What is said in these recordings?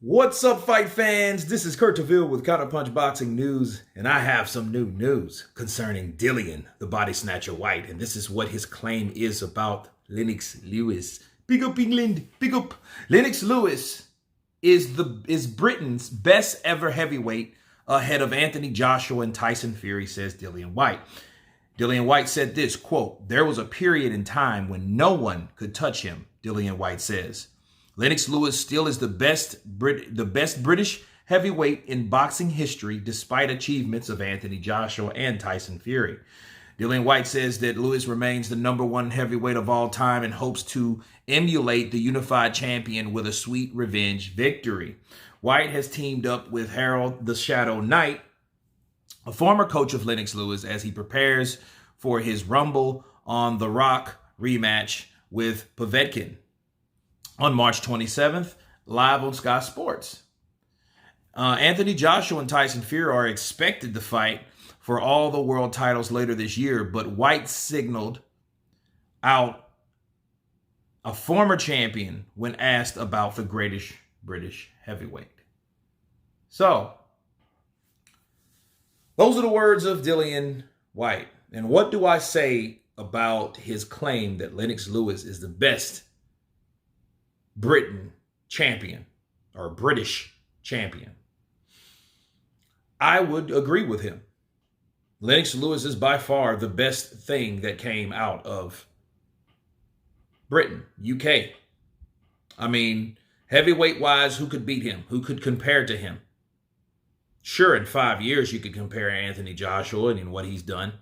What's up, fight fans? This is Kurt DeVille with Counterpunch Boxing News, and I have some new news concerning Dillian, the body snatcher Whyte, and this is what his claim is about Lennox Lewis. Big up England, big up. Lennox Lewis is Britain's best ever heavyweight, ahead of Anthony Joshua and Tyson Fury, says Dillian Whyte. Dillian Whyte said this, quote, "There was a period in time when no one could touch him," Dillian Whyte says. Lennox Lewis still is the best British heavyweight in boxing history, despite achievements of Anthony Joshua and Tyson Fury. Dillian Whyte says that Lewis remains the #1 heavyweight of all time and hopes to emulate the unified champion with a sweet revenge victory. Whyte has teamed up with Harold the Shadow Knight, a former coach of Lennox Lewis, as he prepares for his Rumble on the Rock rematch with Povetkin on March 27th, live on Sky Sports. Anthony Joshua and Tyson Fury are expected to fight for all the world titles later this year, but Whyte signaled out a former champion when asked about the greatest British heavyweight. So, those are the words of Dillian Whyte. And what do I say about his claim that Lennox Lewis is the best Britain champion or British champion? I would agree with him. Lennox Lewis is by far the best thing that came out of Britain, UK. I mean, heavyweight wise, who could beat him? Who could compare to him? Sure, in 5 years you could compare Anthony Joshua and what he's done,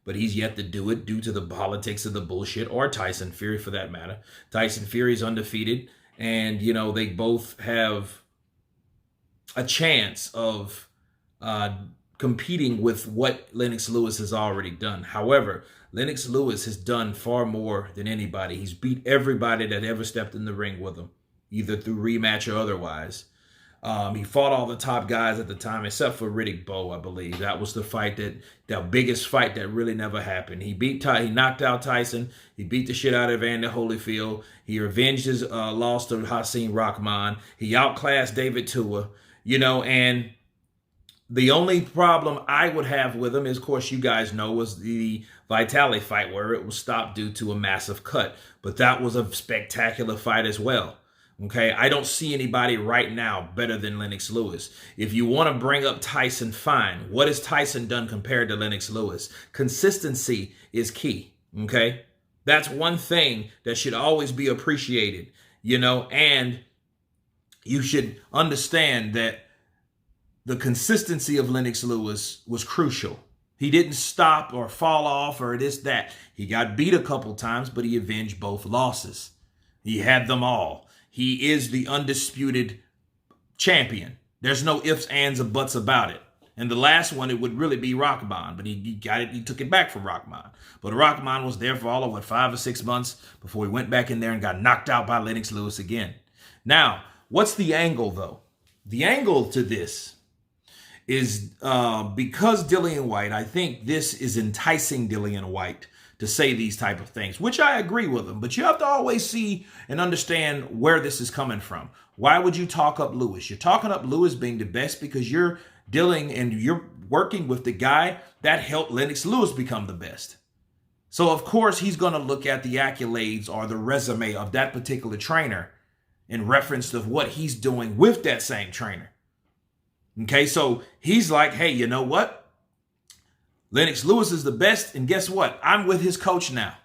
but he's yet to do it due to the politics of the bullshit, or Tyson Fury for that matter. Tyson Fury's undefeated. And, they both have a chance of competing with what Lennox Lewis has already done. However, Lennox Lewis has done far more than anybody. He's beat everybody that ever stepped in the ring with him, either through rematch or otherwise. He fought all the top guys at the time, except for Riddick Bowe, I believe. That was the biggest fight that really never happened. He knocked out Tyson. He beat the shit out of Evander Holyfield. He revenged his loss to Hasim Rahman. He outclassed David Tua, and the only problem I would have with him is, of course, you guys know, was the Vitali fight where it was stopped due to a massive cut. But that was a spectacular fight as well. Okay, I don't see anybody right now better than Lennox Lewis. If you want to bring up Tyson, fine. What has Tyson done compared to Lennox Lewis? Consistency is key, okay? That's one thing that should always be appreciated, and you should understand that the consistency of Lennox Lewis was crucial. He didn't stop or fall off or this, that. He got beat a couple times, but he avenged both losses. He had them all. He is the undisputed champion. There's no ifs, ands, or buts about it. And the last one, it would really be Rahman, but he took it back from Rahman. But Rahman was there for all of 5 or 6 months before he went back in there and got knocked out by Lennox Lewis again. Now, what's the angle though? The angle to this is because Dillian Whyte, I think this is enticing Dillian Whyte to say these type of things, which I agree with him. But you have to always see and understand where this is coming from. Why would you talk up Lewis? You're talking up Lewis being the best because you're dealing and you're working with the guy that helped Lennox Lewis become the best. So, of course, he's going to look at the accolades or the resume of that particular trainer in reference to what he's doing with that same trainer. Okay, so he's like, hey, you know what? Lennox Lewis is the best, and guess what? I'm with his coach now.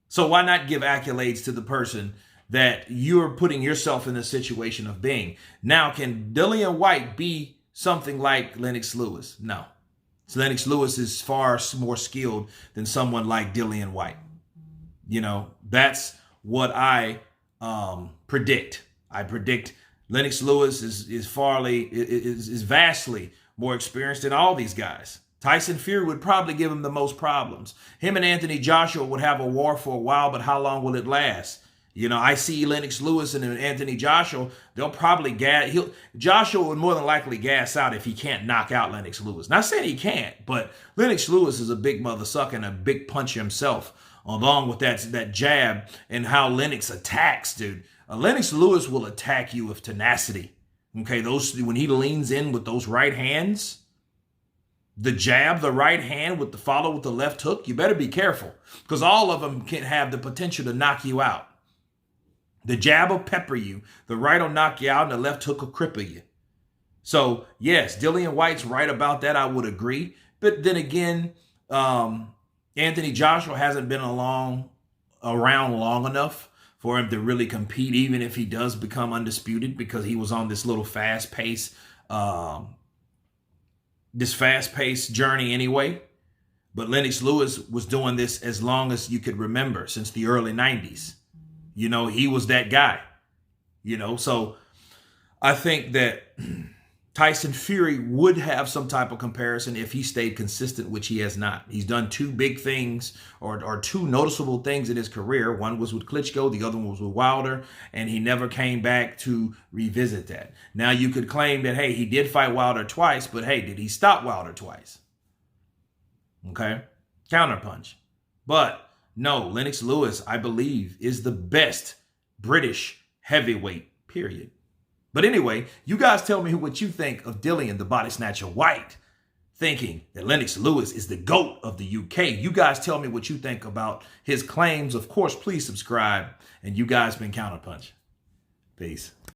So why not give accolades to the person that you're putting yourself in the situation of being? Now, can Dillian Whyte be something like Lennox Lewis? No. So Lennox Lewis is far more skilled than someone like Dillian Whyte. That's what I predict. I predict Lennox Lewis is vastly more experienced than all these guys. Tyson Fury would probably give him the most problems. Him and Anthony Joshua would have a war for a while, but how long will it last? I see Lennox Lewis and Anthony Joshua, they'll probably Joshua would more than likely gas out if he can't knock out Lennox Lewis. Not saying he can't, but Lennox Lewis is a big mother sucker and a big puncher himself, along with that jab and how Lennox attacks, dude. Lennox Lewis will attack you with tenacity. Okay, when he leans in with those right hands, the jab, the right hand with the follow with the left hook, you better be careful because all of them can have the potential to knock you out. The jab will pepper you, the right will knock you out, and the left hook will cripple you. So, yes, Dillian Whyte's right about that. I would agree. But then again, Anthony Joshua hasn't been around long enough for him to really compete, even if he does become undisputed, because he was on this little fast-paced journey anyway. But Lennox Lewis was doing this as long as you could remember, since the early 90s. You know, he was that guy. You know, so I think that Tyson Fury would have some type of comparison if he stayed consistent, which he has not. He's done two big things or two noticeable things in his career. One was with Klitschko, the other one was with Wilder, and he never came back to revisit that. Now you could claim that, hey, he did fight Wilder twice, but hey, did he stop Wilder twice? Okay, counterpunch. But no, Lennox Lewis, I believe, is the best British heavyweight, period. But anyway, you guys tell me what you think of Dillian, the body snatcher Whyte, thinking that Lennox Lewis is the GOAT of the UK. You guys tell me what you think about his claims. Of course, please subscribe. And you guys been Counterpunch. Peace.